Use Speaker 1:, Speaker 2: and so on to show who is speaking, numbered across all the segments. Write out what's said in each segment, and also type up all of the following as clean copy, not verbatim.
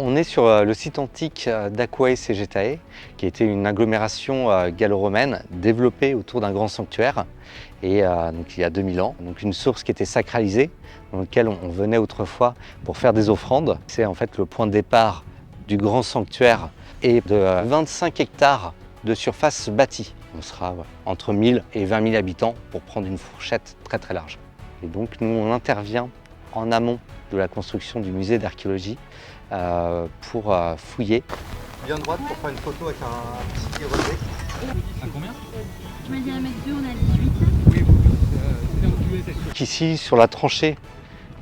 Speaker 1: On est sur le site antique d'Aquae Segetae, qui était une agglomération gallo-romaine développée autour d'un grand sanctuaire, et donc il y a 2000 ans. Donc une source qui était sacralisée, dans laquelle on venait autrefois pour faire des offrandes. C'est en fait le point de départ du grand sanctuaire et de 25 hectares de surface bâtie. On sera entre 1000 et 20 000 habitants pour prendre une fourchette très très large. Et donc nous on intervient en amont de la construction du musée d'archéologie pour fouiller.
Speaker 2: Bien droite pour faire une photo avec un petit relevé.
Speaker 3: À combien?
Speaker 4: Tu m'as dit 1m2, on a 18.
Speaker 3: Oui, c'est
Speaker 1: Ici, sur la tranchée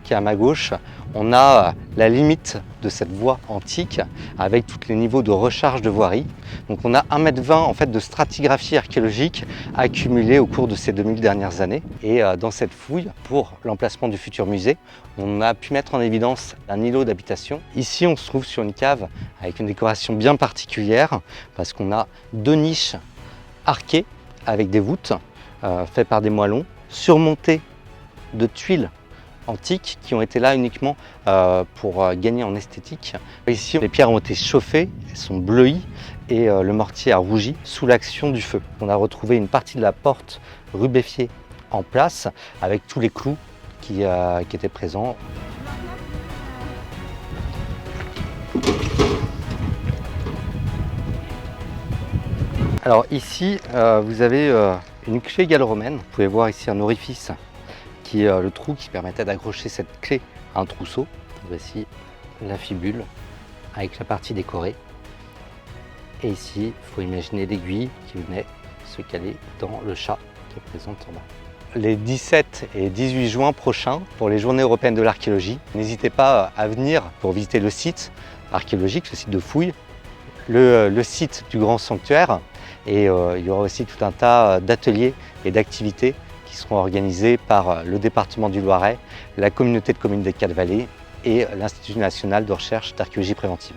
Speaker 1: qui est à ma gauche, on a la limite de cette voie antique avec tous les niveaux de recharge de voirie. Donc on a 1,20 m en fait de stratigraphie archéologique accumulée au cours de ces 2000 dernières années. Et dans cette fouille, pour l'emplacement du futur musée, on a pu mettre en évidence un îlot d'habitation. Ici, on se trouve sur une cave avec une décoration bien particulière parce qu'on a 2 niches arquées avec des voûtes faites par des moellons, surmontées de tuiles antiques qui ont été là uniquement pour gagner en esthétique. Ici, les pierres ont été chauffées, elles sont bleuies et le mortier a rougi sous l'action du feu. On a retrouvé une partie de la porte rubéfiée en place avec tous les clous qui étaient présents. Alors ici, vous avez une clé gallo-romaine. Vous pouvez voir ici un orifice qui est le trou qui permettait d'accrocher cette clé à un trousseau. Voici la fibule avec la partie décorée. Et ici, il faut imaginer l'aiguille qui venait se caler dans le chat qui est présent en bas. Les 17 et 18 juin prochains, pour les Journées européennes de l'archéologie, n'hésitez pas à venir pour visiter le site archéologique, le site de fouille, le site du grand sanctuaire. Et il y aura aussi tout un tas d'ateliers et d'activités qui seront organisés par le département du Loiret, la communauté de communes des 4 Vallées et l'Institut national de recherche d'archéologie préventive.